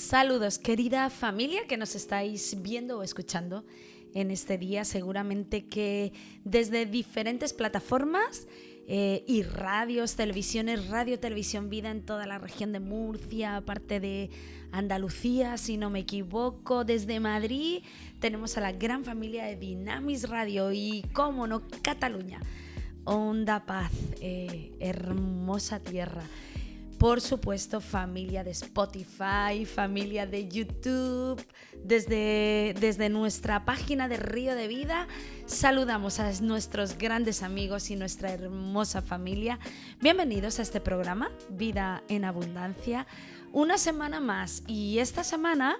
Saludos, querida familia que nos estáis viendo o escuchando en este día. Seguramente que desde diferentes plataformas y radios, televisiones, Radio Televisión Vida en toda la región de Murcia, aparte de Andalucía, si no me equivoco, desde Madrid tenemos a la gran familia de Dinamis Radio y, cómo no, Cataluña, Onda Paz, hermosa tierra. Por supuesto, familia de Spotify, familia de YouTube, desde nuestra página de Río de Vida, saludamos a nuestros grandes amigos y nuestra hermosa familia. Bienvenidos a este programa, Vida en Abundancia. Una semana más, y esta semana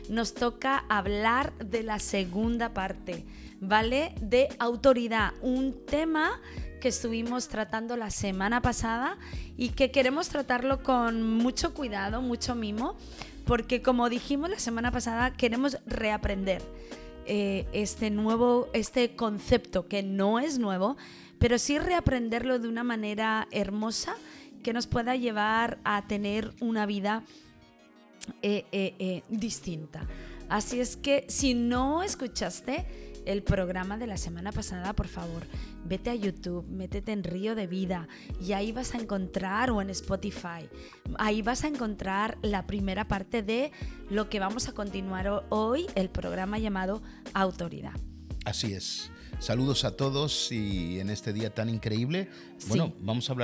nos toca hablar de la segunda parte, ¿vale? De autoridad, un tema que estuvimos tratando la semana pasada y que queremos tratarlo con mucho cuidado, mucho mimo, porque como dijimos la semana pasada, queremos reaprender este concepto que no es nuevo, pero sí reaprenderlo de una manera hermosa que nos pueda llevar a tener una vida distinta. Así es que si no escuchaste el programa de la semana pasada, por favor, vete a YouTube, métete en Río de Vida y ahí vas a encontrar, o en Spotify, ahí vas a encontrar la primera parte de lo que vamos a continuar hoy, el programa llamado Autoridad. Así es. Saludos a todos y en este día tan increíble, bueno, sí, vamos a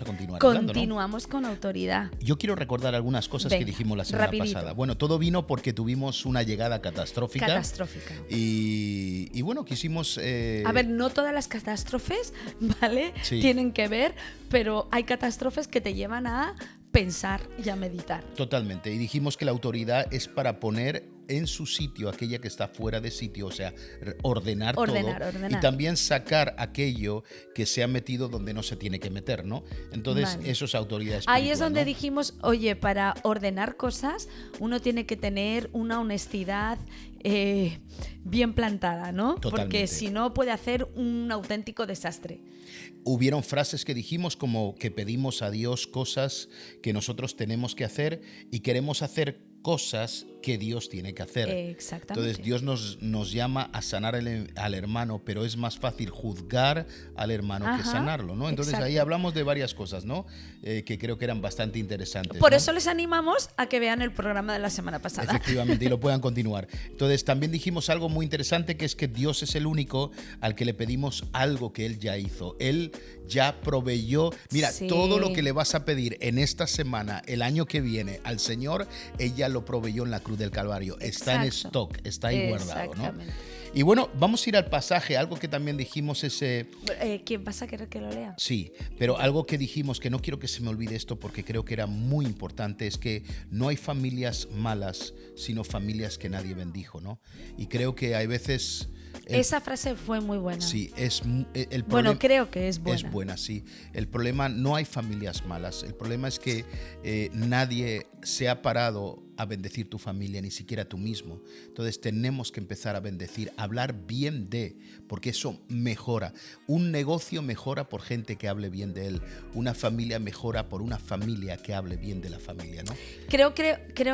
continuar hablando, ¿no? Continuamos con autoridad. Yo quiero recordar algunas cosas que dijimos la semana pasada. Bueno, todo vino porque tuvimos una llegada catastrófica. Y bueno, quisimos... A ver, no todas las catástrofes, ¿vale? Sí. Tienen que ver, pero hay catástrofes que te llevan a pensar y a meditar. Totalmente. Y dijimos que la autoridad es para poner en su sitio aquella que está fuera de sitio, o sea, ordenar todo. Y también sacar aquello que se ha metido donde no se tiene que meter, ¿no? Entonces, vale, eso es autoridad espiritual. Ahí es donde, ¿no? dijimos, oye, para ordenar cosas uno tiene que tener una honestidad bien plantada, ¿no? Totalmente. Porque si no puede hacer un auténtico desastre. Hubieron frases que dijimos como que pedimos a Dios cosas que nosotros tenemos que hacer y queremos hacer cosas que Dios tiene que hacer. Exactamente. Entonces Dios nos llama a sanar al hermano, pero es más fácil juzgar al hermano que sanarlo, ¿no? Entonces ahí hablamos de varias cosas, ¿no? Que creo que eran bastante interesantes. Por ¿no? eso les animamos a que vean el programa de la semana pasada. Efectivamente, y lo puedan continuar. Entonces también dijimos algo muy interesante, que es que Dios es el único al que le pedimos algo que Él ya hizo. Él ya proveyó. Mira, sí, todo lo que le vas a pedir en esta semana, el año que viene, al Señor, ella lo proveyó en la cruz del Calvario. Está en stock, está ahí guardado, ¿no? Y bueno, vamos a ir al pasaje. Algo que también dijimos es... ¿Quién vas a querer que lo lea? Sí, pero algo que dijimos, que no quiero que se me olvide esto porque creo que era muy importante, es que no hay familias malas, sino familias que nadie bendijo, ¿no? Y creo que hay veces... Esa frase fue muy buena. Sí, el problema, bueno, creo que es buena. Es buena, sí. El problema, no hay familias malas. El problema es que nadie se ha parado a bendecir tu familia, ni siquiera tú mismo. Entonces tenemos que empezar a bendecir, a hablar bien de, porque eso mejora. Un negocio mejora por gente que hable bien de él. Una familia mejora por una familia que hable bien de la familia, ¿no? Creo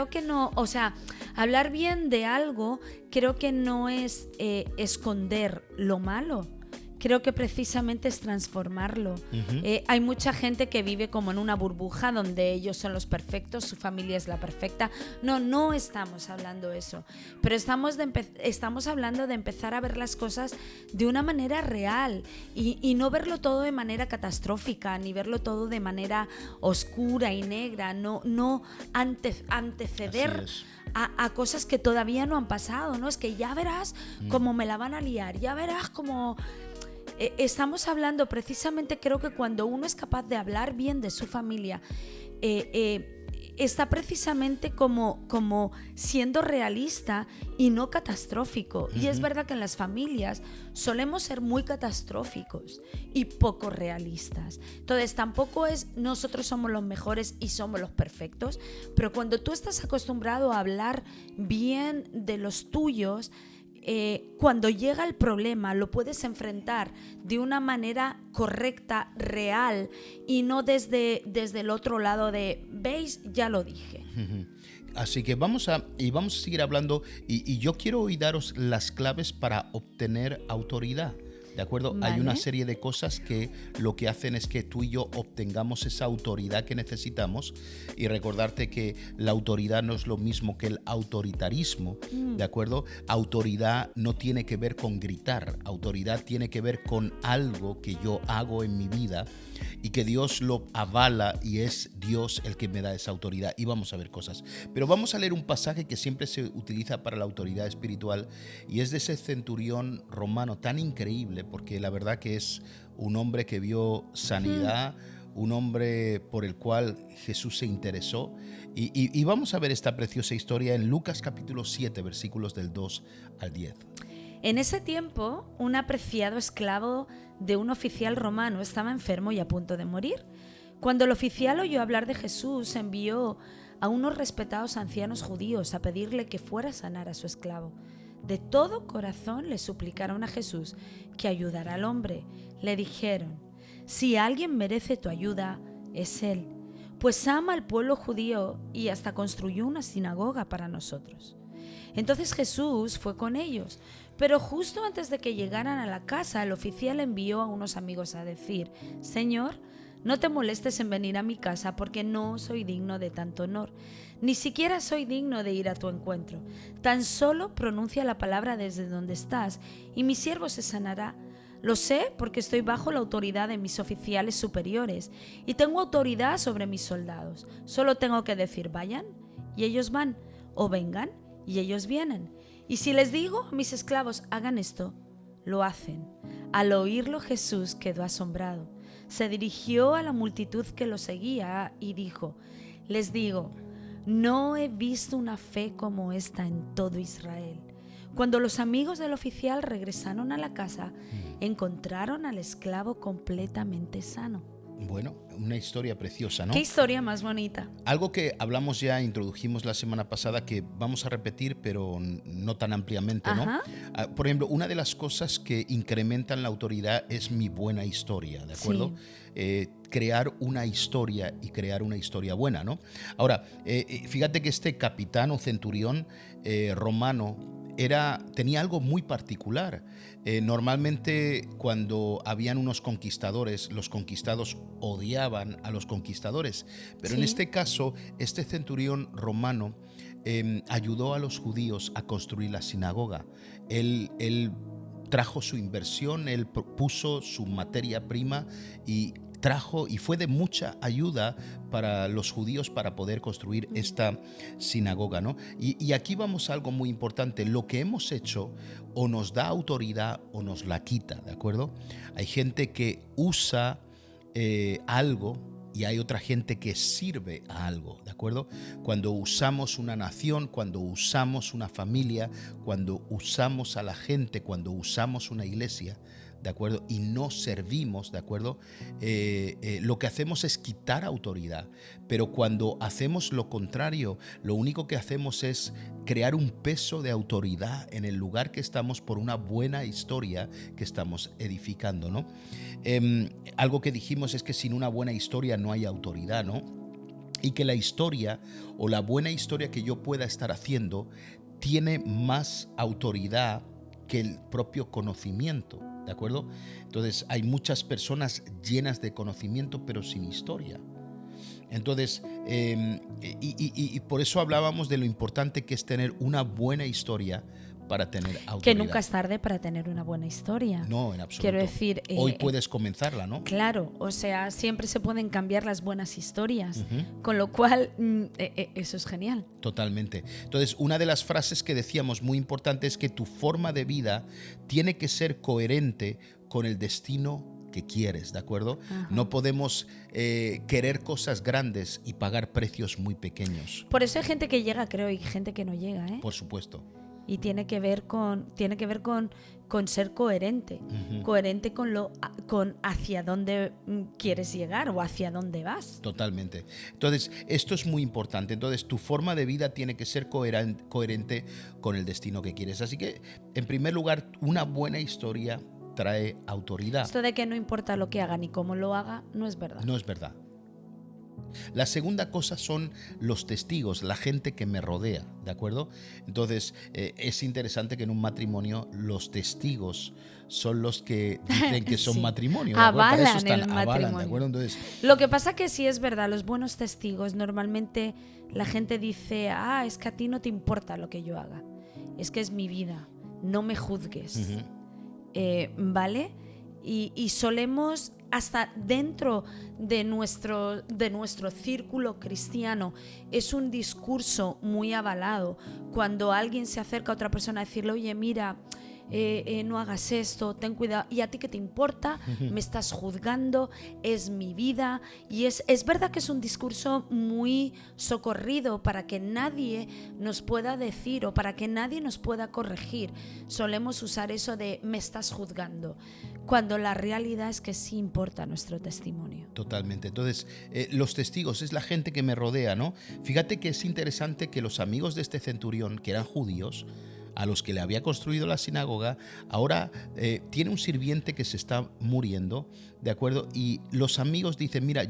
que no, o sea, hablar bien de algo, creo que no es esconder lo malo. Creo que precisamente es transformarlo. Hay mucha gente que vive como en una burbuja donde ellos son los perfectos, su familia es la perfecta. No estamos hablando de eso. Pero estamos hablando de empezar a ver las cosas de una manera real y no verlo todo de manera catastrófica, ni verlo todo de manera oscura y negra. No anteceder a cosas que todavía no han pasado, ¿no? Es que ya verás cómo me la van a liar, ya verás cómo... Estamos hablando precisamente, creo que cuando uno es capaz de hablar bien de su familia, está precisamente como siendo realista y no catastrófico. Y es verdad que en las familias solemos ser muy catastróficos y poco realistas. Entonces tampoco es nosotros somos los mejores y somos los perfectos, pero cuando tú estás acostumbrado a hablar bien de los tuyos, cuando llega el problema lo puedes enfrentar de una manera correcta, real, y no desde el otro lado de, ¿veis? Ya lo dije. Así que vamos a seguir hablando y yo quiero hoy daros las claves para obtener autoridad. ¿De acuerdo? Vale. Hay una serie de cosas que lo que hacen es que tú y yo obtengamos esa autoridad que necesitamos, y recordarte que la autoridad no es lo mismo que el autoritarismo, ¿de acuerdo? Autoridad no tiene que ver con gritar, autoridad tiene que ver con algo que yo hago en mi vida y que Dios lo avala, y es Dios el que me da esa autoridad. Y vamos a ver cosas. Pero vamos a leer un pasaje que siempre se utiliza para la autoridad espiritual, y es de ese centurión romano tan increíble, porque la verdad que es un hombre que vio sanidad, un hombre por el cual Jesús se interesó. Y vamos a ver esta preciosa historia en Lucas capítulo 7, versículos del 2 al 10. En ese tiempo, un apreciado esclavo de un oficial romano estaba enfermo y a punto de morir. Cuando el oficial oyó hablar de Jesús, envió a unos respetados ancianos judíos a pedirle que fuera a sanar a su esclavo. De todo corazón le suplicaron a Jesús que ayudara al hombre. Le dijeron: si alguien merece tu ayuda, es él, pues ama al pueblo judío y hasta construyó una sinagoga para nosotros. Entonces Jesús fue con ellos, pero justo antes de que llegaran a la casa, el oficial envió a unos amigos a decir: Señor, no te molestes en venir a mi casa, porque no soy digno de tanto honor. Ni siquiera soy digno de ir a tu encuentro. Tan solo pronuncia la palabra desde donde estás, y mi siervo se sanará. Lo sé porque estoy bajo la autoridad de mis oficiales superiores, y tengo autoridad sobre mis soldados. Solo tengo que decir: vayan, y ellos van, o vengan, y ellos vienen. Y si les digo a mis esclavos: hagan esto, lo hacen. Al oírlo, Jesús quedó asombrado. Se dirigió a la multitud que lo seguía y dijo: les digo, no he visto una fe como esta en todo Israel. Cuando los amigos del oficial regresaron a la casa, encontraron al esclavo completamente sano. Bueno, una historia preciosa, ¿no? ¿Qué historia más bonita? Algo que hablamos ya, introdujimos la semana pasada, que vamos a repetir, pero no tan ampliamente, ¿no? Por ejemplo, una de las cosas que incrementan la autoridad es mi buena historia, ¿de acuerdo? Sí. Crear una historia y crear una historia buena, ¿no? Ahora, fíjate que este capitán o centurión romano tenía algo muy particular. Normalmente cuando habían unos conquistadores, los conquistados odiaban a los conquistadores, pero en este caso, este centurión romano ayudó a los judíos a construir la sinagoga. Él trajo su inversión, él puso su materia prima y fue de mucha ayuda para los judíos para poder construir esta sinagoga, ¿no? Y aquí vamos a algo muy importante. Lo que hemos hecho o nos da autoridad o nos la quita, ¿de acuerdo? Hay gente que usa algo y hay otra gente que sirve a algo, ¿de acuerdo? Cuando usamos una nación, cuando usamos una familia, cuando usamos a la gente, cuando usamos una iglesia, ¿de acuerdo? Y no servimos, ¿de acuerdo? Lo que hacemos es quitar autoridad, pero cuando hacemos lo contrario, lo único que hacemos es crear un peso de autoridad en el lugar que estamos por una buena historia que estamos edificando, ¿no? Algo que dijimos es que sin una buena historia no hay autoridad, ¿no? Y que la historia o la buena historia que yo pueda estar haciendo tiene más autoridad que el propio conocimiento, ¿de acuerdo? Entonces hay muchas personas llenas de conocimiento pero sin historia. Entonces, y por eso hablábamos de lo importante que es tener una buena historia para tener autoridad. Que nunca es tarde para tener una buena historia. No, en absoluto. Quiero decir, hoy puedes comenzarla, ¿no? Claro, o sea, siempre se pueden cambiar las buenas historias, con lo cual eso es genial. Totalmente. Entonces, una de las frases que decíamos muy importante es que tu forma de vida tiene que ser coherente con el destino que quieres, ¿de acuerdo? No podemos querer cosas grandes y pagar precios muy pequeños. Por eso hay gente que llega, creo, y gente que no llega, ¿eh? Por supuesto. Y tiene que ver con ser coherente, coherente con hacia dónde quieres llegar o hacia dónde vas. Totalmente. Entonces, esto es muy importante. Entonces, tu forma de vida tiene que ser coherente con el destino que quieres. Así que, en primer lugar, una buena historia trae autoridad. Esto de que no importa lo que haga ni cómo lo haga, no es verdad. No es verdad. La segunda cosa son los testigos, la gente que me rodea, ¿de acuerdo? Entonces, es interesante que en un matrimonio los testigos son los que dicen que son Sí. matrimonio, ¿de acuerdo? Para eso Avalan el están, avalan, ¿de matrimonio. acuerdo? Entonces, Lo que pasa que sí es verdad, los buenos testigos, normalmente la gente dice, es que a ti no te importa lo que yo haga, es que es mi vida, no me juzgues, ¿vale? Y solemos, hasta dentro de nuestro círculo cristiano, es un discurso muy avalado. Cuando alguien se acerca a otra persona a decirle, oye, mira, no hagas esto, ten cuidado, ¿y a ti qué te importa? Me estás juzgando, es mi vida. Y es verdad que es un discurso muy socorrido para que nadie nos pueda decir o para que nadie nos pueda corregir. Solemos usar eso de me estás juzgando, cuando la realidad es que sí importa nuestro testimonio. totalmente. Entonces, los testigos es la gente que me rodea, ¿no? Fíjate que es interesante que los amigos de este centurión, que eran judíos, a los que le había construido la sinagoga, ahora tiene un sirviente que se está muriendo, ¿de acuerdo? Y los amigos dicen, mira,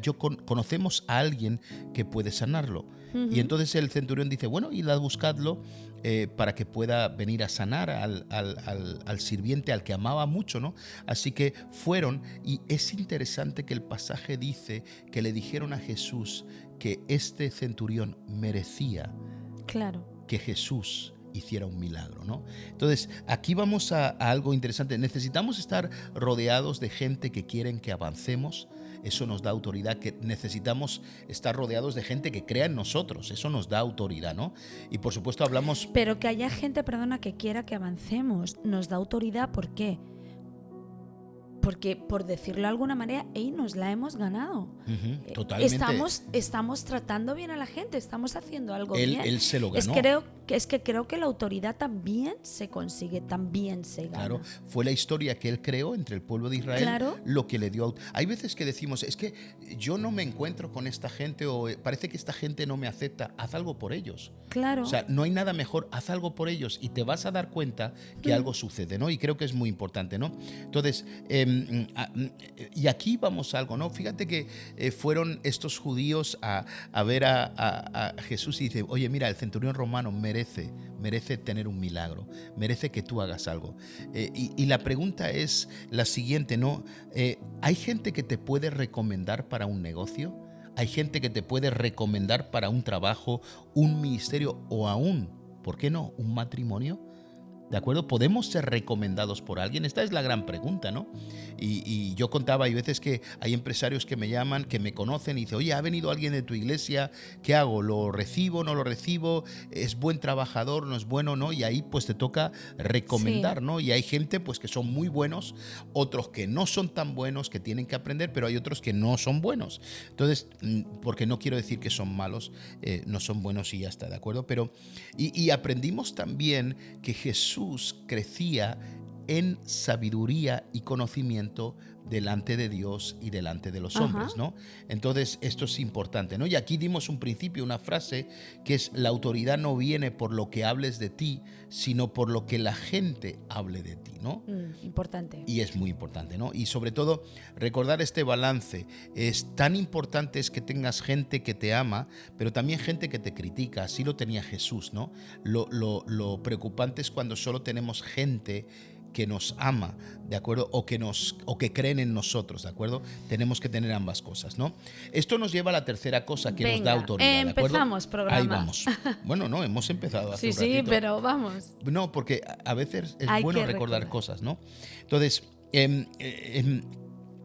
conocemos a alguien que puede sanarlo. Y entonces el centurión dice, bueno, id a buscadlo para que pueda venir a sanar al sirviente al que amaba mucho, ¿no? Así que fueron, y es interesante que el pasaje dice que le dijeron a Jesús que este centurión merecía que Jesús hiciera un milagro, ¿no? Entonces, aquí vamos a algo interesante. Necesitamos estar rodeados de gente que quieren que avancemos. Eso nos da autoridad, que necesitamos estar rodeados de gente que crea en nosotros. Eso nos da autoridad, ¿no? Y por supuesto hablamos... Pero que haya gente, perdona, que quiera que avancemos, nos da autoridad, ¿por qué? Porque, por decirlo de alguna manera, nos la hemos ganado. Totalmente. Estamos tratando bien a la gente, estamos haciendo algo bien. Él se lo ganó. Creo que la autoridad también se consigue, también se gana. Claro, fue la historia que él creó entre el pueblo de Israel, lo que le dio. Hay veces que decimos, es que yo no me encuentro con esta gente o parece que esta gente no me acepta. Haz algo por ellos. Claro. O sea, no hay nada mejor, haz algo por ellos y te vas a dar cuenta que algo sucede, ¿no? Y creo que es muy importante, ¿no? Entonces, y aquí vamos a algo, ¿no? Fíjate que fueron estos judíos a ver a Jesús y dicen, oye, mira, el centurión romano merece tener un milagro, merece que tú hagas algo. Y la pregunta es la siguiente, ¿no? ¿Hay gente que te puede recomendar para un negocio? ¿Hay gente que te puede recomendar para un trabajo, un ministerio o aún, ¿por qué no, un matrimonio? ¿De acuerdo? ¿Podemos ser recomendados por alguien? Esta es la gran pregunta, ¿no? Y yo contaba, hay veces que hay empresarios que me llaman, que me conocen y dicen, oye, ha venido alguien de tu iglesia, ¿qué hago? ¿Lo recibo, no lo recibo? ¿Es buen trabajador, no es bueno, no? Y ahí pues te toca recomendar, ¿no? Y hay gente pues que son muy buenos, otros que no son tan buenos, que tienen que aprender, pero hay otros que no son buenos. Entonces, porque no quiero decir que son malos, no son buenos y ya está, ¿de acuerdo? Pero, y aprendimos también que Jesús crecía en sabiduría y conocimiento delante de Dios y delante de los hombres, ¿no? Entonces, esto es importante, ¿no? Y aquí dimos un principio, una frase, que es: la autoridad no viene por lo que hables de ti, sino por lo que la gente hable de ti, ¿no? Importante. Y es muy importante, ¿no? Y sobre todo, recordar este balance. Es tan importante es que tengas gente que te ama, pero también gente que te critica. Así lo tenía Jesús, ¿no? Lo preocupante es cuando solo tenemos gente que nos ama, ¿de acuerdo? O que creen en nosotros, ¿de acuerdo? Tenemos que tener ambas cosas, ¿no? Esto nos lleva a la tercera cosa que nos da autoridad, ¿de acuerdo? Empezamos programa. Ahí vamos. Bueno, no, hemos empezado hace un ratito. Sí, pero vamos. No, porque a veces es bueno recordar cosas, ¿no? Entonces,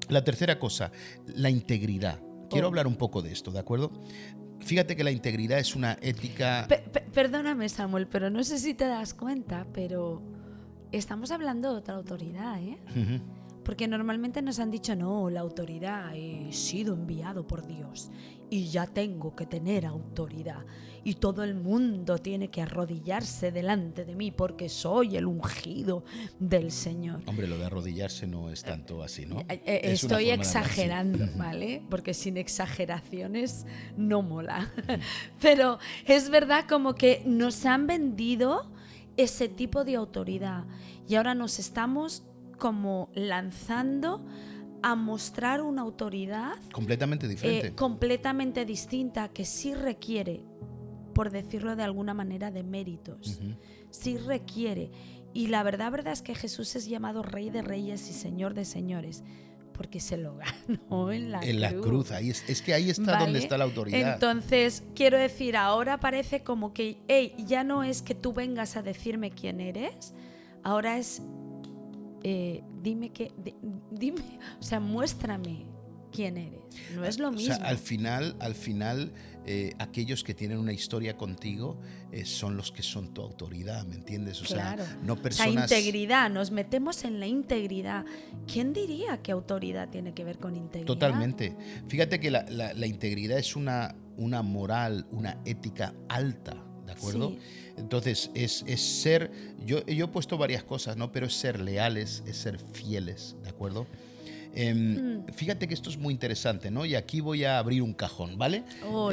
la tercera cosa, la integridad. Quiero hablar un poco de esto, ¿de acuerdo? Fíjate que la integridad es una ética... Perdóname, Samuel, pero no sé si te das cuenta, pero estamos hablando de otra autoridad, ¿eh? Porque normalmente nos han dicho, no, la autoridad, he sido enviado por Dios y ya tengo que tener autoridad y todo el mundo tiene que arrodillarse delante de mí porque soy el ungido del Señor. Hombre, lo de arrodillarse no es tanto así, ¿no? Estoy exagerando, ¿vale? Porque sin exageraciones no mola. Pero es verdad como que nos han vendido ese tipo de autoridad y ahora nos estamos como lanzando a mostrar una autoridad completamente diferente. Completamente distinta, que sí requiere, por decirlo de alguna manera, de méritos. Sí requiere. Y la verdad es que Jesús es llamado Rey de Reyes y Señor de Señores, porque se lo ganó en la cruz. Es que ahí está, ¿vale?, donde está la autoridad. Entonces, quiero decir, ahora parece como que, ya no es que tú vengas a decirme quién eres, ahora es, dime, o sea, muéstrame quién eres. No es lo mismo. O sea, al final, aquellos que tienen una historia contigo son los que son tu autoridad, ¿me entiendes? O claro. sea, no personas... La integridad, nos metemos en la integridad. ¿Quién diría que autoridad tiene que ver con integridad? Totalmente. Fíjate que la integridad es una moral, una ética alta, ¿de acuerdo? Sí. Entonces, es ser... Yo he puesto varias cosas, ¿no? Pero es ser leales, es ser fieles, ¿de acuerdo? Fíjate que esto es muy interesante, ¿no? Y aquí voy a abrir un cajón, ¿vale?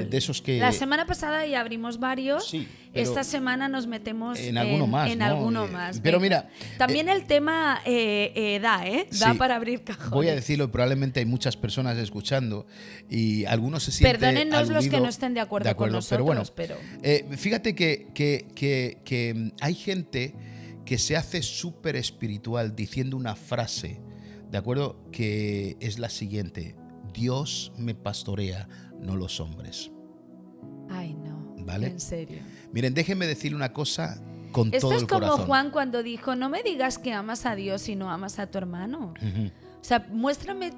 De esos que... La semana pasada ya abrimos varios. Sí, esta semana nos metemos en alguno más. En ¿no? alguno más. Pero mira... También el tema da sí, para abrir cajones. Voy a decirlo, probablemente hay muchas personas escuchando y algunos se sienten Perdónennos aludido, los que no estén de acuerdo con nosotros. Pero fíjate que hay gente que se hace súper espiritual diciendo una frase, ¿de acuerdo? Que es la siguiente: Dios me pastorea, no los hombres. Ay, no. ¿Vale? En serio. Miren, déjenme decirle una cosa con Esto todo el corazón. Esto es como Juan cuando dijo, no me digas que amas a Dios y no amas a tu hermano. O sea, muéstrame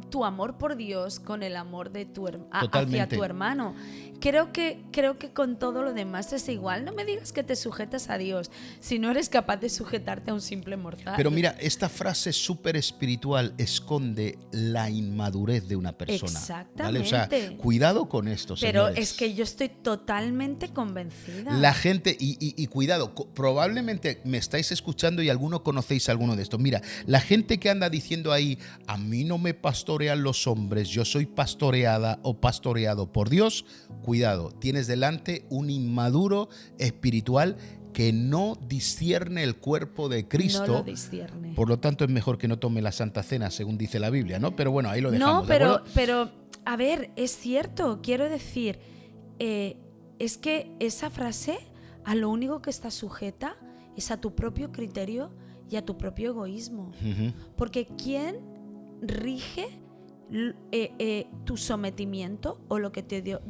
tu amor por Dios con el amor de hacia tu hermano. Creo que con todo lo demás es igual. No me digas que te sujetas a Dios si no eres capaz de sujetarte a un simple mortal. Pero mira, esta frase súper espiritual esconde la inmadurez de una persona. Exactamente. ¿Vale? O sea, cuidado con esto, pero señores. es que yo estoy totalmente convencida. La gente, y cuidado, probablemente me estáis escuchando y alguno conocéis alguno de estos. Mira, la gente que anda diciendo ahí, a mí no me pastorean los hombres, yo soy pastoreada o pastoreado por Dios. Cuidado, tienes delante un inmaduro espiritual que no discierne el cuerpo de Cristo. No lo discierne. Por lo tanto, es mejor que no tome la Santa Cena, según dice la Biblia, ¿no? Pero bueno, ahí lo dejamos. No, pero a ver, es cierto, quiero decir, es que esa frase a lo único que está sujeta es a tu propio criterio y a tu propio egoísmo. Porque ¿quién rige tu sometimiento o lo que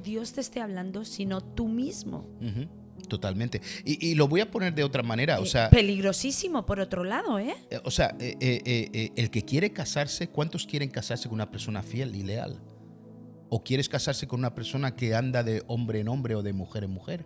Dios te esté hablando, sino tú mismo? Totalmente. Y lo voy a poner de otra manera. O sea, peligrosísimo, por otro lado, O sea, el que quiere casarse, ¿cuántos quieren casarse con una persona fiel y leal? ¿O quieres casarse con una persona que anda de hombre en hombre o de mujer en mujer?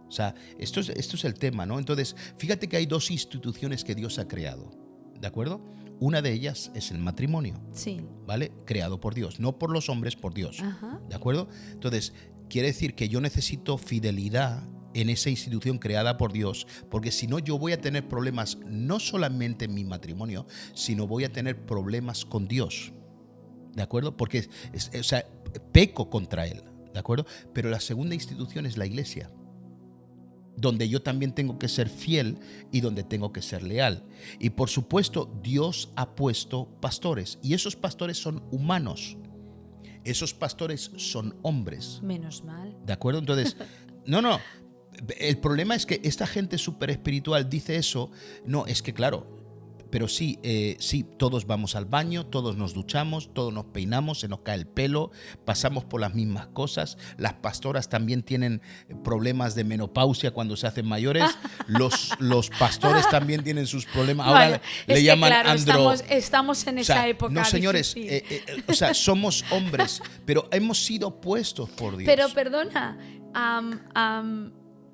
O sea, esto es el tema, ¿no? Entonces, fíjate que hay dos instituciones que Dios ha creado, ¿de acuerdo? Una de ellas es el matrimonio, sí, ¿vale? Creado por Dios, no por los hombres, por Dios. Ajá. ¿De acuerdo? Entonces, quiere decir que yo necesito fidelidad en esa institución creada por Dios, porque si no yo voy a tener problemas no solamente en mi matrimonio, sino voy a tener problemas con Dios. ¿De acuerdo? Porque o sea, peco contra Él, ¿de acuerdo? Pero la segunda institución es la iglesia, donde yo también tengo que ser fiel y donde tengo que ser leal. Y por supuesto, Dios ha puesto pastores, y esos pastores son humanos. Esos pastores son hombres. Menos mal. ¿De acuerdo? Entonces, no. El problema es que esta gente súper espiritual dice eso. No, es que claro, pero sí, todos vamos al baño, todos nos duchamos, todos nos peinamos, se nos cae el pelo, pasamos por las mismas cosas. Las pastoras también tienen problemas de menopausia cuando se hacen mayores. Los pastores también tienen sus problemas. Ahora Vaya, le llaman claro, andro. estamos en esa época. No, señores, o sea, somos hombres, pero hemos sido puestos por Dios. Pero perdona,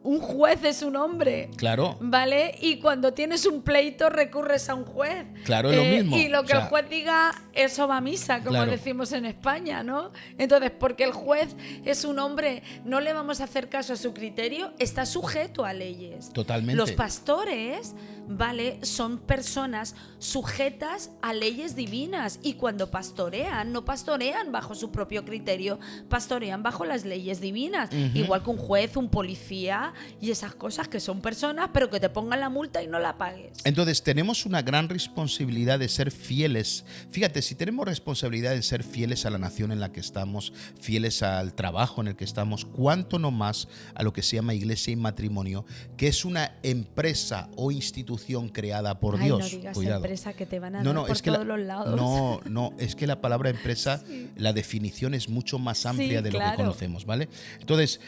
un juez es un hombre. Claro. ¿Vale? Y cuando tienes un pleito recurres a un juez. Claro, es lo mismo. Y lo que el juez diga, eso va a misa, como decimos en España, ¿no? Entonces, porque el juez es un hombre, no le vamos a hacer caso a su criterio, está sujeto a leyes. Totalmente. Los pastores, ¿vale? Son personas sujetas a leyes divinas, y cuando pastorean, no pastorean bajo su propio criterio, pastorean bajo las leyes divinas. Igual que un juez, un policía y esas cosas, que son personas, pero que te pongan la multa y no la pagues. Entonces tenemos una gran responsabilidad de ser fieles. Fíjate, Entonces, si tenemos responsabilidad en ser fieles a la nación en la que estamos, fieles al trabajo en el que estamos, cuánto no más a lo que se llama iglesia y matrimonio, que es una empresa o institución creada por Dios. No digas Cuidado. empresa, que te van a dar por todos los lados. No, es que la palabra empresa, la definición es mucho más amplia de lo que conocemos, ¿vale? Entonces,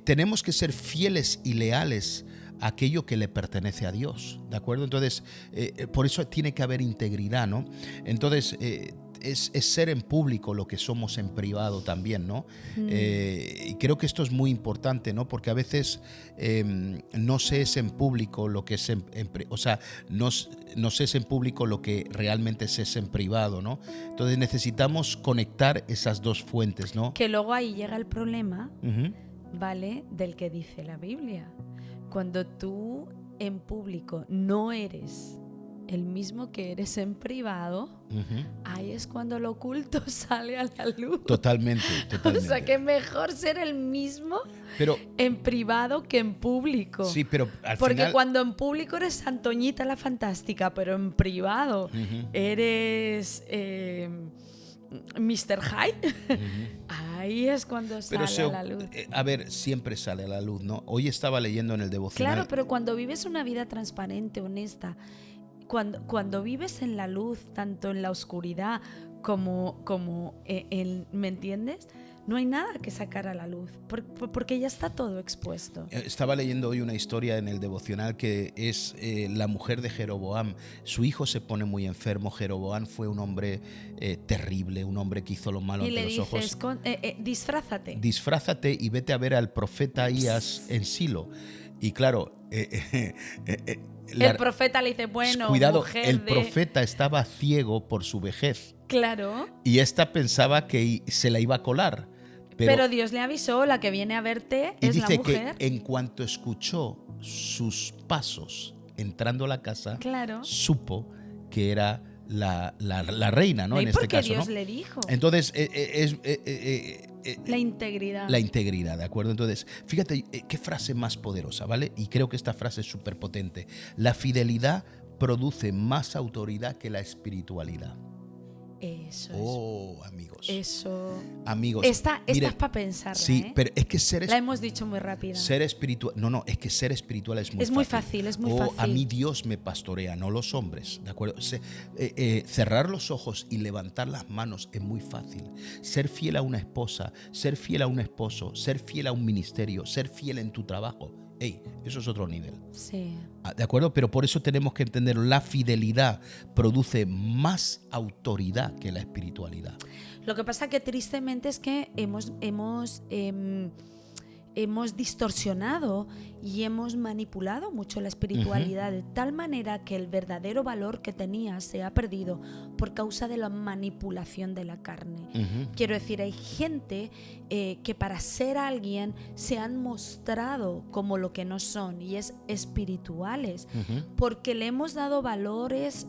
tenemos que ser fieles y leales a aquello que le pertenece a Dios, ¿de acuerdo? Entonces, por eso tiene que haber integridad, ¿no? Entonces, es ser en público lo que somos en privado también, ¿no? Y creo que esto es muy importante, ¿no? Porque a veces no se es en público lo que es o sea, no se es en público lo que realmente se es en privado, ¿no? Entonces necesitamos conectar esas dos fuentes, ¿no? Que luego ahí llega el problema, ¿vale? Del que dice la Biblia. Cuando tú en público no eres el mismo que eres en privado, ahí es cuando lo oculto sale a la luz. Totalmente. O sea, que es mejor ser el mismo en privado que en público. Sí, pero al Porque final... cuando en público eres Antoñita la Fantástica, pero en privado eres Mr. Hyde, ahí es cuando sale a la luz. A ver, siempre sale a la luz, ¿no? Hoy estaba leyendo en el devocional. Claro, pero cuando vives una vida transparente, honesta, cuando vives en la luz, tanto en la oscuridad como ¿me entiendes? No hay nada que sacar a la luz, porque ya está todo expuesto. Estaba leyendo hoy una historia en el devocional que es la mujer de Jeroboam. Su hijo se pone muy enfermo. Jeroboam fue un hombre terrible, un hombre que hizo lo malo ante los ojos. Y le dices, disfrázate. Disfrázate y vete a ver al profeta Ahías en Silo. Y claro... el profeta le dice, bueno, cuidado, mujer el profeta estaba ciego por su vejez. Claro. Y esta pensaba que se la iba a colar. Pero Dios le avisó, la que viene a verte es la mujer. Y dice que en cuanto escuchó sus pasos entrando a la casa, supo que era la reina, ¿no? En este caso, Dios ¿no? le dijo. Entonces, la integridad. La integridad, ¿de acuerdo? Entonces, fíjate qué frase más poderosa, ¿vale? Y creo que esta frase es súper potente. La fidelidad produce más autoridad que la espiritualidad. Eso amigos. Eso. Amigos. Esta es para pensarla. Sí, pero es que la hemos dicho muy rápida. Ser espiritual. No, es que ser espiritual es muy fácil. Es muy fácil, es muy fácil. A mí Dios me pastorea, no los hombres, ¿de acuerdo? Cerrar los ojos y levantar las manos es muy fácil. Ser fiel a una esposa, ser fiel a un esposo, ser fiel a un ministerio, ser fiel en tu trabajo. Eso es otro nivel. Sí. ¿De acuerdo? Pero por eso tenemos que entender, la fidelidad produce más autoridad que la espiritualidad. Lo que pasa que tristemente es que hemos distorsionado y hemos manipulado mucho la espiritualidad de tal manera que el verdadero valor que tenía se ha perdido por causa de la manipulación de la carne. Quiero decir, hay gente que para ser alguien se han mostrado como lo que no son, y es espirituales, porque le hemos dado valores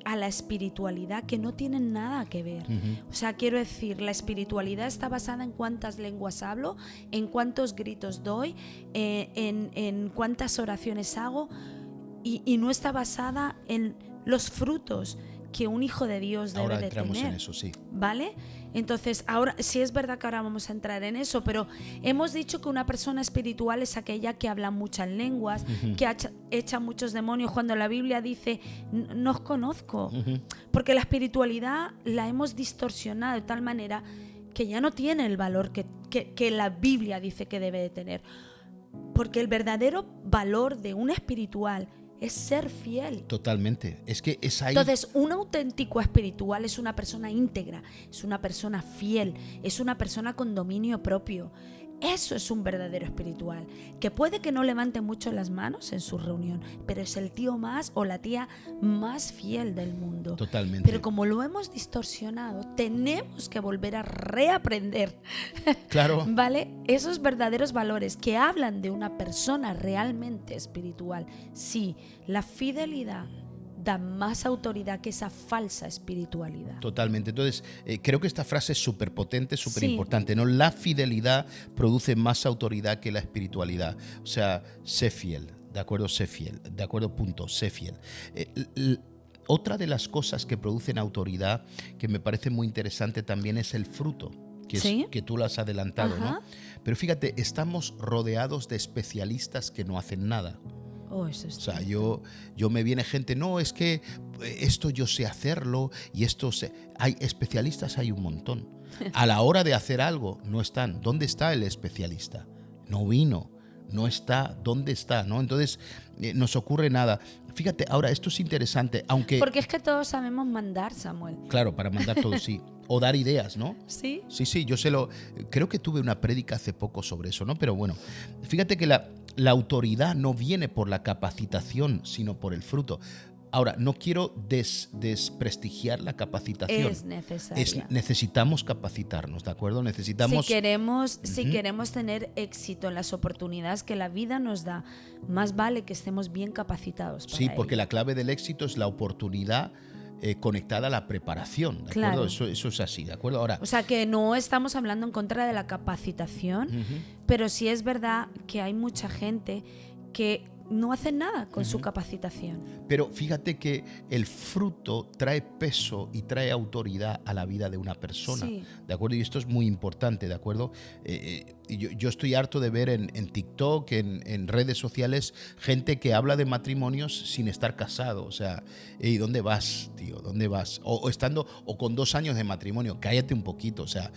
a la espiritualidad que no tienen nada que ver. O sea, quiero decir, la espiritualidad está basada en cuántas lenguas hablo, en cuántos gritos doy, en cuántas oraciones hago, y no está basada en los frutos que un hijo de Dios debe de tener. Ahora entramos en eso, sí. ¿Vale? Entonces, ahora sí es verdad que ahora vamos a entrar en eso, pero hemos dicho que una persona espiritual es aquella que habla muchas lenguas, que echa muchos demonios, cuando la Biblia dice, no os conozco, porque la espiritualidad la hemos distorsionado de tal manera que ya no tiene el valor que la Biblia dice que debe de tener, porque el verdadero valor de un espiritual es ser fiel. Totalmente. Es que es ahí. Entonces, un auténtico espiritual es una persona íntegra, es una persona fiel, es una persona con dominio propio. Eso es un verdadero espiritual, que puede que no levante mucho las manos en su reunión, pero es el tío más o la tía más fiel del mundo. Totalmente. Pero como lo hemos distorsionado, tenemos que volver a reaprender. Claro. ¿Vale? Esos verdaderos valores que hablan de una persona realmente espiritual. Sí, la fidelidad da más autoridad que esa falsa espiritualidad. Totalmente. Entonces, creo que esta frase es súper potente, súper importante, ¿no? La fidelidad produce más autoridad que la espiritualidad. O sea, sé fiel, ¿de acuerdo? Sé fiel, ¿de acuerdo? Punto, sé fiel. otra de las cosas que producen autoridad, que me parece muy interesante también, es el fruto, que tú lo has adelantado, ¿no? Pero fíjate, estamos rodeados de especialistas que no hacen nada. Oh, eso es o sea, yo me viene gente, no, es que esto yo sé hacerlo y esto sé. Hay especialistas, hay un montón. A la hora de hacer algo, no están. ¿Dónde está el especialista? No vino. No está, ¿dónde está? ¿No? Entonces, nos ocurre nada. Fíjate, ahora, esto es interesante, aunque... Porque es que todos sabemos mandar, Samuel. Claro, para mandar todo, sí. O dar ideas, ¿no? Sí. Sí, yo creo que tuve una prédica hace poco sobre eso, ¿no? Pero bueno, fíjate que la autoridad no viene por la capacitación, sino por el fruto. Ahora, no quiero desprestigiar la capacitación. Es necesaria. Necesitamos capacitarnos, ¿de acuerdo? Necesitamos... Si queremos tener éxito en las oportunidades que la vida nos da, más vale que estemos bien capacitados para Sí, porque ello. la clave del éxito es la oportunidad conectada a la preparación, ¿de acuerdo? Claro. Eso es así, ¿de acuerdo? Ahora, O sea que no estamos hablando en contra de la capacitación, pero sí es verdad que hay mucha gente que no hace nada con su capacitación. pero fíjate que el fruto trae peso y trae autoridad a la vida de una persona, Sí. ¿de acuerdo? Y esto es muy importante, ¿de acuerdo? Yo estoy harto de ver en TikTok, en redes sociales, gente que habla de matrimonios sin estar casado. O sea, ¿y dónde vas, tío? ¿Dónde vas? O con 2 años de matrimonio, cállate un poquito. O sea,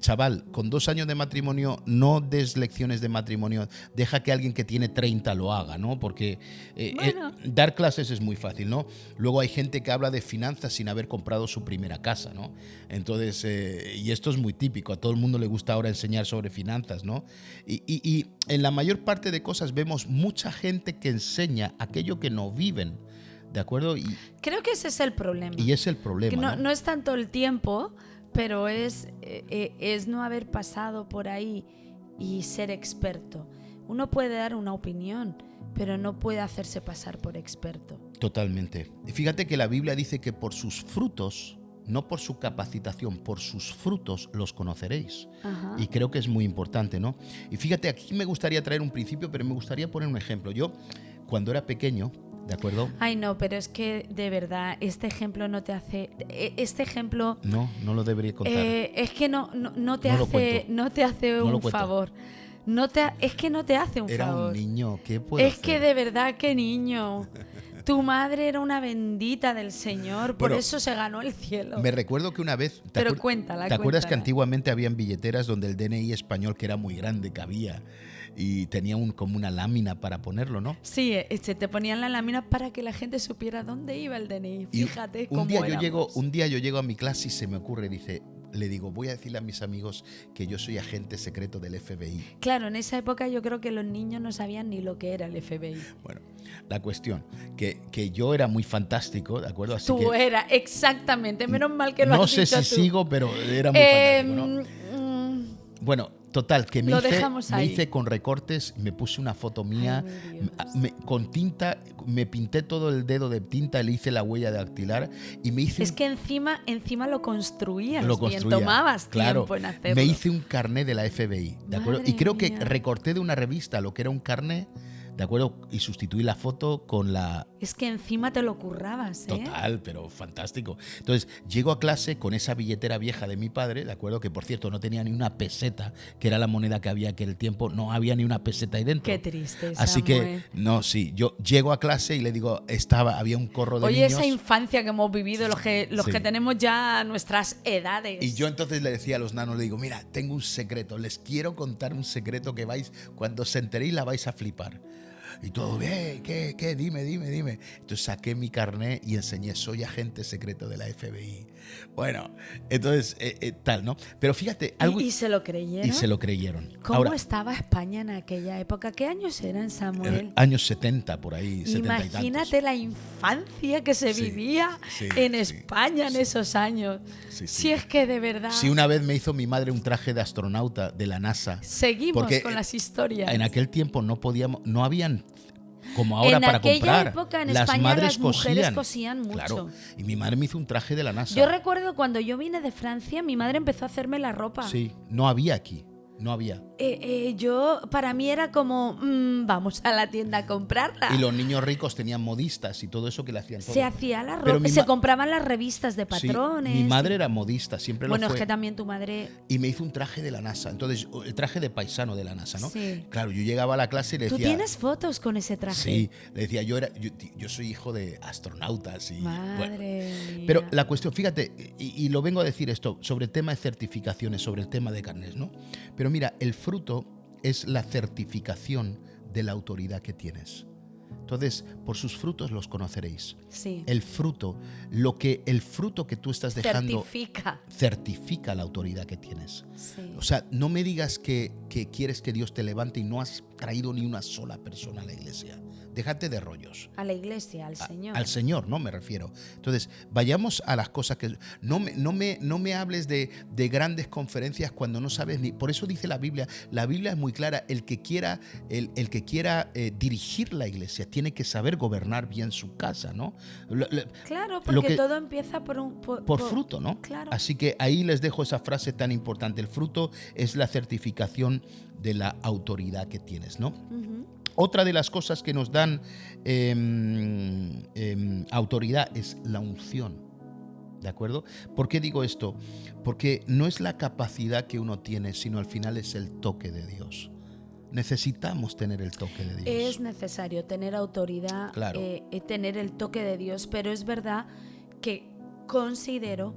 chaval, con 2 años de matrimonio, no des lecciones de matrimonio, deja que alguien que tiene 30 lo haga, ¿no? Porque Bueno. dar clases es muy fácil, ¿no? Luego hay gente que habla de finanzas sin haber comprado su primera casa, ¿no? Entonces, y esto es muy típico, a todo el mundo le gusta ahora enseñar sobre finanzas, ¿no? Y en la mayor parte de cosas vemos mucha gente que enseña aquello que no viven, ¿de acuerdo? Creo que ese es el problema. Y es el problema, Que ¿no? no es tanto el tiempo, pero es no haber pasado por ahí y ser experto. Uno puede dar una opinión, pero no puede hacerse pasar por experto. Totalmente. Y fíjate que la Biblia dice que por sus frutos, no por su capacitación, por sus frutos los conoceréis. Ajá. Y creo que es muy importante, ¿no? Y fíjate, aquí me gustaría traer un principio, pero me gustaría poner un ejemplo. Yo, cuando era pequeño, ¿de acuerdo? Ay, no, pero es que de verdad, este ejemplo no te hace... Este ejemplo... No lo debería contar. es que no te No lo hace, cuento. no te hace No lo un cuento. favor. Es que no te hace un Era favor. un niño, ¿qué puedo Es hacer? que de verdad, qué niño. Tu madre era una bendita del Señor, por Bueno, eso se ganó el cielo. Me recuerdo que una vez... Pero cuéntala, ¿Te acuerdas que cuéntala. antiguamente habían billeteras donde el DNI español, que era muy grande, cabía y tenía como una lámina para ponerlo, ¿no? Sí, se te ponían la lámina para que la gente supiera dónde iba el DNI. Y Fíjate cómo éramos. un día yo llego a mi clase y se me ocurre, le digo, voy a decirle a mis amigos que yo soy agente secreto del FBI. Claro, en esa época yo creo que los niños no sabían ni lo que era el FBI. Bueno, la cuestión, que yo era muy fantástico, ¿de acuerdo? Así Tú que eras, exactamente. Menos mal que lo no has sé dicho si tú. sigo, pero era muy fantástico, ¿no? Bueno, total, que Lo dejamos me ahí. hice con recortes, me puse una foto mía, Ay, mi Dios. con tinta, me pinté todo el dedo de tinta, le hice la huella dactilar y me hice Es que encima lo construías lo bien, construía. tomabas Claro, tiempo en hacerlo. me hice un carné de la FBI, ¿de acuerdo? Madre Y creo que mía. recorté de una revista lo que era un carné, ¿de acuerdo? Y sustituí la foto con la... Es que encima te lo currabas, ¿eh? Total, pero fantástico. Entonces, llego a clase con esa billetera vieja de mi padre, ¿de acuerdo? Que, por cierto, no tenía ni una peseta, que era la moneda que había aquel tiempo, no había ni una peseta ahí dentro. Qué triste, Así Samuel. que, no, sí, yo llego a clase y le digo, había un corro de Oye, niños. esa infancia que hemos vivido, los Sí. que tenemos ya nuestras edades. Y yo entonces le decía a los nanos, le digo, mira, tengo un secreto, les quiero contar un secreto que cuando se enteréis la vais a flipar. Y todo, ¿qué? Dime. Entonces saqué mi carné y enseñé, soy agente secreto de la FBI. Bueno, entonces, tal, ¿no? Pero fíjate, algo... ¿Y se lo creyeron? Y se lo creyeron. ¿Cómo Ahora, estaba España en aquella época? ¿Qué años eran, Samuel? años 70, por ahí, 70 y Imagínate tantos. la infancia que se Sí, vivía sí, en sí, España en sí. esos años. Sí. Si es que de verdad Sí, una vez me hizo mi madre un traje de astronauta de la NASA. seguimos Porque con las historias. En aquel tiempo no habían como ahora para aquella comprar. época en las España madres las mujeres cosían mucho. Claro. Y mi madre me hizo un traje de la NASA. Yo recuerdo cuando yo vine de Francia, mi madre empezó a hacerme la ropa. Sí, no había aquí. No había. Para mí era como, vamos a la tienda a comprarla. Y los niños ricos tenían modistas y todo eso que le hacían todo. Se hacía la ropa, se compraban las revistas de patrones. Sí, mi madre era modista, siempre lo fue. Bueno, es que también tu madre... Y me hizo un traje de la NASA, entonces el traje de paisano de la NASA, ¿no? Sí. Claro, yo llegaba a la clase y le decía... ¿Tú tienes fotos con ese traje? Sí, le decía, yo soy hijo de astronautas. Y, Madre mía. Pero la cuestión, fíjate, y lo vengo a decir esto, sobre el tema de certificaciones, sobre el tema de carnés, ¿no? Pero mira, el fruto es la certificación de la autoridad que tienes. Entonces, por sus frutos los conoceréis. Sí. El fruto que tú estás dejando certifica la autoridad que tienes. Sí. O sea, no me digas que quieres que Dios te levante y no has traído ni una sola persona a la iglesia. Déjate de rollos. A la iglesia, al Señor. Al Señor, ¿no? Me refiero. Entonces, vayamos a las cosas que... No me hables de grandes conferencias cuando no sabes ni... Por eso dice la Biblia es muy clara, el que quiera dirigir la iglesia tiene que saber gobernar bien su casa, ¿no? Claro, porque todo empieza por fruto, ¿no? Claro. Así que ahí les dejo esa frase tan importante. El fruto es la certificación de la autoridad que tienes, ¿no? Uh-huh. Otra de las cosas que nos dan autoridad es la unción, ¿de acuerdo? ¿Por qué digo esto? Porque no es la capacidad que uno tiene, sino al final es el toque de Dios. Necesitamos tener el toque de Dios. Es necesario tener autoridad, claro. Tener el toque de Dios, pero es verdad que considero...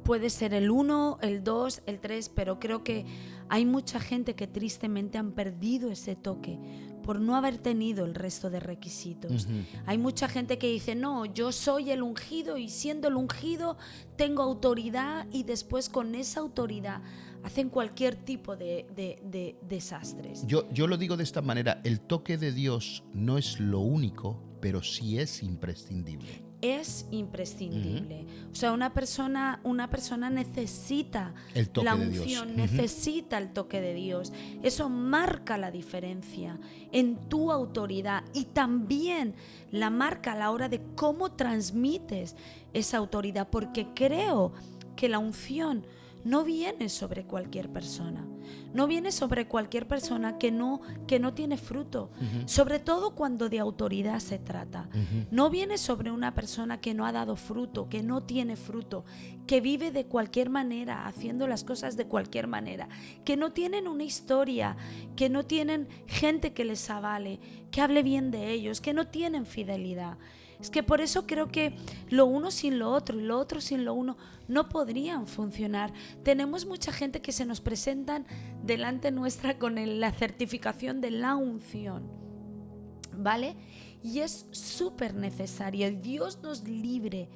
puede ser el 1, el 2, el 3, pero creo que hay mucha gente que tristemente han perdido ese toque por no haber tenido el resto de requisitos. Uh-huh. Hay mucha gente que dice, no, yo soy el ungido y siendo el ungido tengo autoridad, y después con esa autoridad hacen cualquier tipo de desastres. Yo lo digo de esta manera, el toque de Dios no es lo único, pero sí es imprescindible. Es imprescindible. Uh-huh. O sea, una persona necesita el toque la unción, de Dios. Necesita el toque de Dios. Eso marca la diferencia en tu autoridad, y también la marca a la hora de cómo transmites esa autoridad, porque creo que la unción no viene sobre cualquier persona. No viene sobre cualquier persona que no tiene fruto. Uh-huh. Sobre todo cuando de autoridad se trata. Uh-huh. No viene sobre una persona que no ha dado fruto, que no tiene fruto, que vive de cualquier manera, haciendo las cosas de cualquier manera, que no tienen una historia, que no tienen gente que les avale, que hable bien de ellos, que no tienen fidelidad. Es que por eso creo que lo uno sin lo otro y lo otro sin lo uno no podrían funcionar. Tenemos mucha gente que se nos presentan delante nuestra con la certificación de la unción, ¿vale? Y es súper necesario. Dios nos libre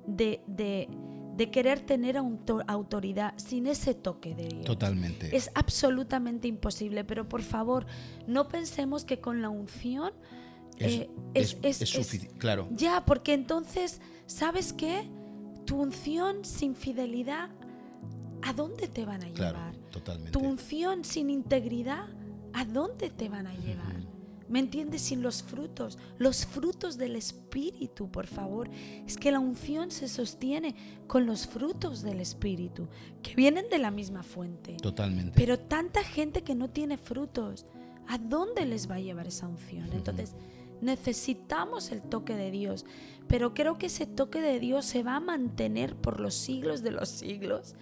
de querer tener autoridad sin ese toque de Dios. Totalmente. Es absolutamente imposible, pero por favor, no pensemos que con la unción... Es suficiente, claro. Ya, porque entonces, ¿sabes qué? Tu unción sin fidelidad, ¿a dónde te van a llevar? Claro, totalmente. Tu unción sin integridad, ¿a dónde te van a llevar? Uh-huh. ¿Me entiendes? Sin los frutos del Espíritu, por favor. Es que la unción se sostiene con los frutos del Espíritu, que vienen de la misma fuente. Totalmente. Pero tanta gente que no tiene frutos, ¿a dónde les va a llevar esa unción? Uh-huh. Entonces, necesitamos el toque de Dios, pero creo que ese toque de Dios se va a mantener por los siglos de los siglos,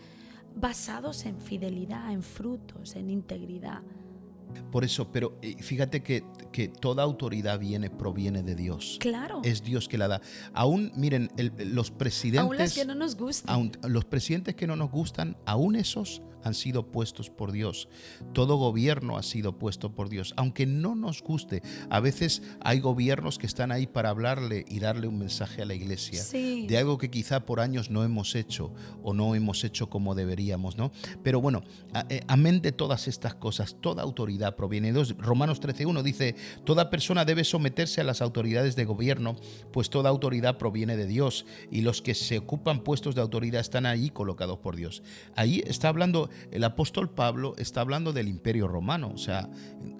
basados en fidelidad, en frutos, en integridad. Por eso, pero fíjate que toda autoridad proviene de Dios. Claro. Es Dios que la da. Aún, miren, los presidentes... Aún las que no nos gustan. Los presidentes que no nos gustan, aún esos han sido puestos por Dios. Todo gobierno ha sido puesto por Dios. Aunque no nos guste, a veces hay gobiernos que están ahí para hablarle y darle un mensaje a la iglesia. Sí. De algo que quizá por años no hemos hecho o no hemos hecho como deberíamos, ¿no? Pero bueno, amén de todas estas cosas, toda autoridad autoridad proviene de Dios. Romanos 13:1 dice, toda persona debe someterse a las autoridades de gobierno, pues toda autoridad proviene de Dios y los que se ocupan puestos de autoridad están ahí colocados por Dios. Ahí está hablando, el apóstol Pablo está hablando del Imperio Romano, o sea,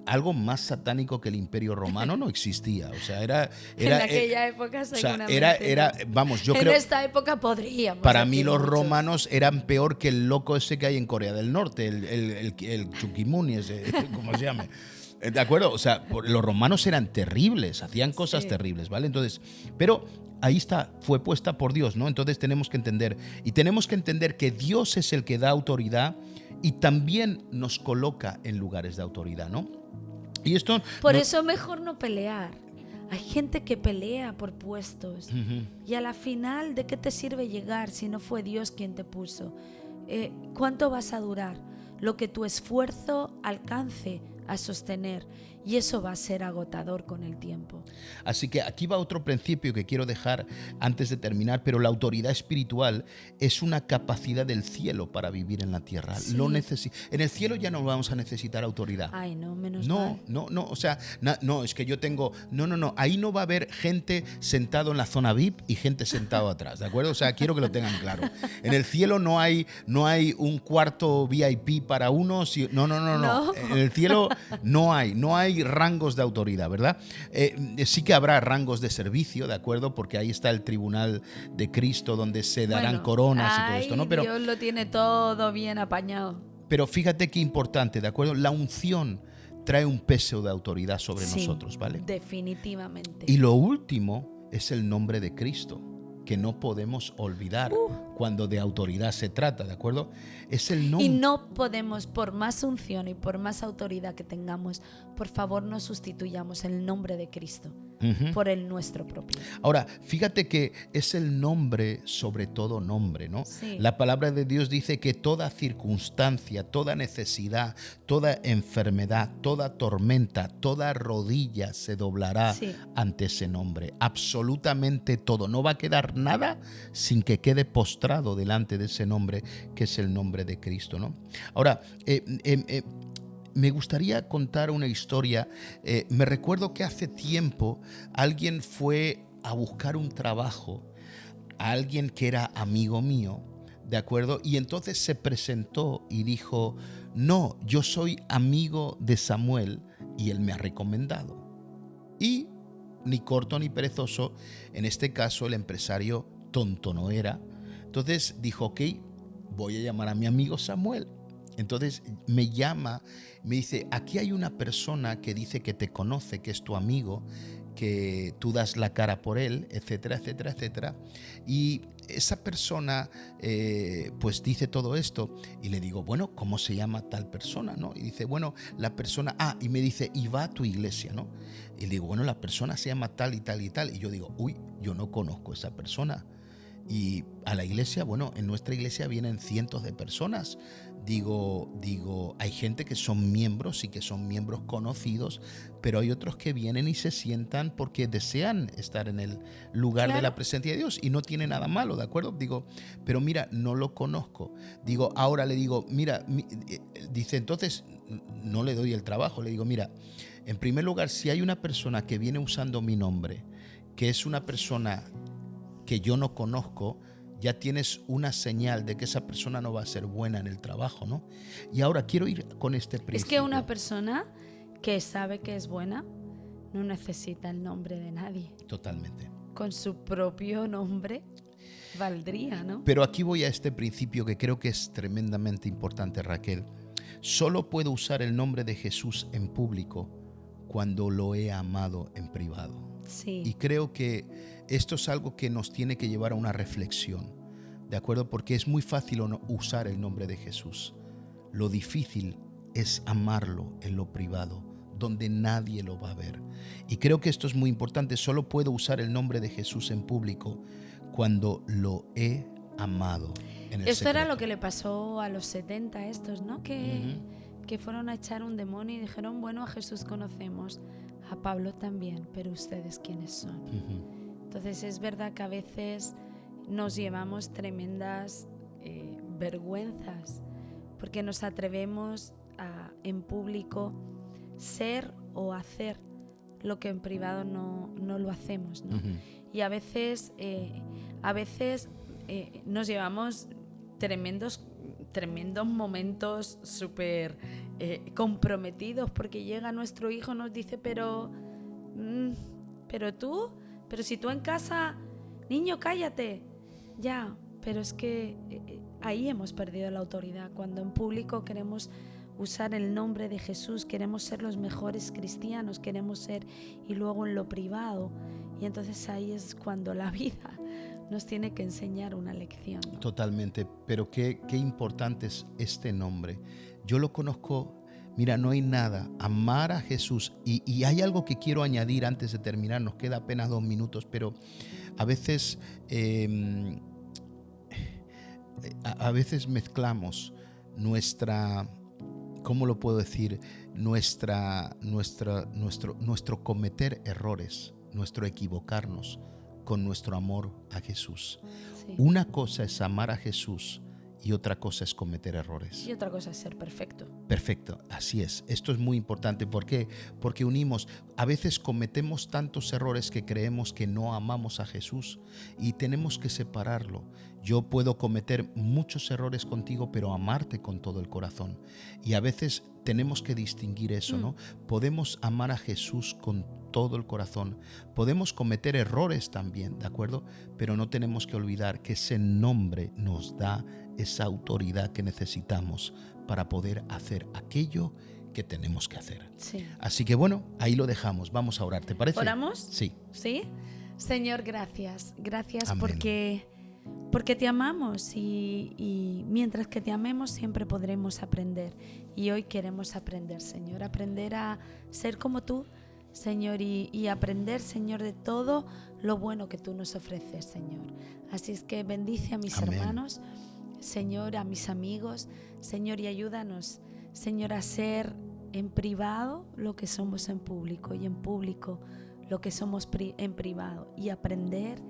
algo más satánico que el Imperio Romano no existía, o sea, era en aquella época seguramente. O sea, vamos, yo creo... En esta época podríamos. Para mí los romanos eran peor que el loco ese que hay en Corea del Norte, el Chukimuni ese, como se llame. ¿De acuerdo? O sea, los romanos eran terribles, hacían cosas terribles, ¿vale? Entonces, pero ahí está, fue puesta por Dios, ¿no? Entonces tenemos que entender que Dios es el que da autoridad y también nos coloca en lugares de autoridad, ¿no? Y esto por eso mejor no pelear. Hay gente que pelea por puestos y a la final, ¿de qué te sirve llegar si no fue Dios quien te puso? ¿Cuánto vas a durar? Lo que tu esfuerzo alcance a sostener, y eso va a ser agotador con el tiempo. Así que aquí va otro principio que quiero dejar antes de terminar, pero la autoridad espiritual es una capacidad del cielo para vivir en la tierra. Sí. En el cielo ya no vamos a necesitar autoridad. Ay, no, menos mal. No, o sea, no, es que yo tengo... No, ahí no va a haber gente sentado en la zona VIP y gente sentado atrás, ¿de acuerdo? O sea, quiero que lo tengan claro. En el cielo no hay un cuarto VIP para unos. No. En el cielo no hay rangos de autoridad, ¿verdad? Sí que habrá rangos de servicio, ¿de acuerdo? Porque ahí está el tribunal de Cristo donde se darán coronas y todo esto, ¿no? Pero Dios lo tiene todo bien apañado. Pero fíjate qué importante, ¿de acuerdo? La unción trae un peso de autoridad sobre nosotros, ¿vale? Definitivamente. Y lo último es el nombre de Cristo, que no podemos olvidar cuando de autoridad se trata, ¿de acuerdo? Es el nombre. Y no podemos, por más unción y por más autoridad que tengamos, por favor no sustituyamos el nombre de Cristo por el nuestro propio. Ahora, fíjate que es el nombre sobre todo nombre, ¿no? Sí. La palabra de Dios dice que toda circunstancia, toda necesidad, toda enfermedad, toda tormenta, toda rodilla se doblará ante ese nombre. Absolutamente todo. No va a quedar nada sin que quede postrado delante de ese nombre, que es el nombre de Cristo, ¿no? Ahora, me gustaría contar una historia. Me recuerdo que hace tiempo alguien fue a buscar un trabajo a alguien que era amigo mío, ¿de acuerdo? Y entonces se presentó y dijo, no, yo soy amigo de Samuel y él me ha recomendado. Y ni corto ni perezoso, en este caso el empresario tonto no era. Entonces dijo, ok, voy a llamar a mi amigo Samuel. Entonces me llama, me dice, aquí hay una persona que dice que te conoce, que es tu amigo, que tú das la cara por él, etcétera, etcétera, etcétera. Y esa persona pues dice todo esto y le digo, bueno, ¿cómo se llama tal persona? ¿No? Y dice, bueno, la persona, y me dice, y va a tu iglesia, ¿no? Y le digo, bueno, la persona se llama tal y tal y tal. Y yo digo, uy, yo no conozco a esa persona. Y a la iglesia, bueno, en nuestra iglesia vienen cientos de personas. Digo, hay gente que son miembros y que son miembros conocidos, pero hay otros que vienen y se sientan porque desean estar en el lugar de la presencia de Dios y no tiene nada malo, ¿de acuerdo? Digo, pero mira, no lo conozco. Digo, ahora le digo, mira, dice, entonces no le doy el trabajo. Le digo, mira, en primer lugar, si hay una persona que viene usando mi nombre, que es una persona que yo no conozco, ya tienes una señal de que esa persona no va a ser buena en el trabajo, ¿no? Y ahora quiero ir con este principio. Es que una persona que sabe que es buena no necesita el nombre de nadie. Totalmente. Con su propio nombre valdría, ¿no? Pero aquí voy a este principio que creo que es tremendamente importante, Raquel. Solo puedo usar el nombre de Jesús en público cuando lo he amado en privado. Sí. Y creo que esto es algo que nos tiene que llevar a una reflexión, ¿de acuerdo? Porque es muy fácil usar el nombre de Jesús. Lo difícil es amarlo en lo privado, donde nadie lo va a ver. Y creo que esto es muy importante. Solo puedo usar el nombre de Jesús en público cuando lo he amado en el Esto secreto. era lo que le pasó a los 70 estos, ¿no? Que fueron a echar un demonio y dijeron, bueno, a Jesús conocemos, a Pablo también, pero ¿ustedes quiénes son? Entonces es verdad que a veces nos llevamos tremendas vergüenzas porque nos atrevemos en público ser o hacer lo que en privado no lo hacemos, ¿no? Y a veces nos llevamos tremendos momentos súper comprometidos, porque llega nuestro hijo y nos dice, pero si tú en casa, niño, cállate. Ya, pero es que ahí hemos perdido la autoridad. Cuando en público queremos usar el nombre de Jesús, queremos ser los mejores cristianos, queremos ser, y luego en lo privado, y entonces ahí es cuando la vida nos tiene que enseñar una lección, ¿no? Totalmente, pero qué importante es este nombre. Yo lo conozco, mira, no hay nada, amar a Jesús, y hay algo que quiero añadir antes de terminar, nos queda apenas 2 minutos, pero a veces mezclamos nuestra, ¿cómo lo puedo decir? Nuestro cometer errores, nuestro equivocarnos con nuestro amor a Jesús. Sí. Una cosa es amar a Jesús y otra cosa es cometer errores. Y otra cosa es ser perfecto. Perfecto, así es. Esto es muy importante. ¿Por qué? Porque a veces cometemos tantos errores que creemos que no amamos a Jesús, y tenemos que separarlo. Yo puedo cometer muchos errores contigo, pero amarte con todo el corazón. Y a veces tenemos que distinguir eso, ¿no? Podemos amar a Jesús con todo el corazón. Podemos cometer errores también, ¿de acuerdo? Pero no tenemos que olvidar que ese nombre nos da esa autoridad que necesitamos para poder hacer aquello que tenemos que hacer. Sí. Así que bueno, ahí lo dejamos. Vamos a orar, ¿te parece? ¿Oramos? Sí. ¿Sí? Señor, gracias. Gracias. Amén. Porque te amamos, y mientras que te amemos siempre podremos aprender. Y hoy queremos aprender, Señor, aprender a ser como tú, Señor, y aprender, Señor, de todo lo bueno que tú nos ofreces, Señor. Así es que bendice a mis Amén. hermanos, Señor, a mis amigos, Señor, y ayúdanos, Señor, a ser en privado lo que somos en público, y en público lo que somos en privado, y aprender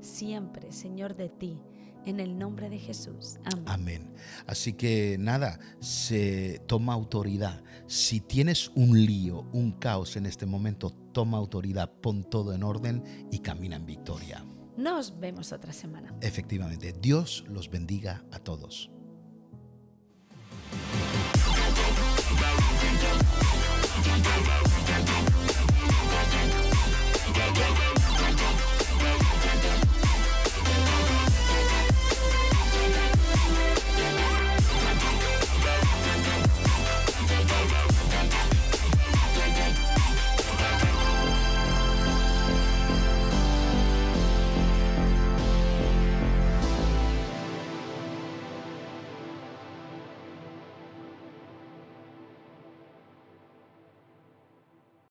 siempre, Señor, de ti, en el nombre de Jesús. Amén. Amén. Así que nada, se toma autoridad. Si tienes un lío, un caos en este momento, toma autoridad, pon todo en orden y camina en victoria. Nos vemos otra semana. Efectivamente, Dios los bendiga a todos.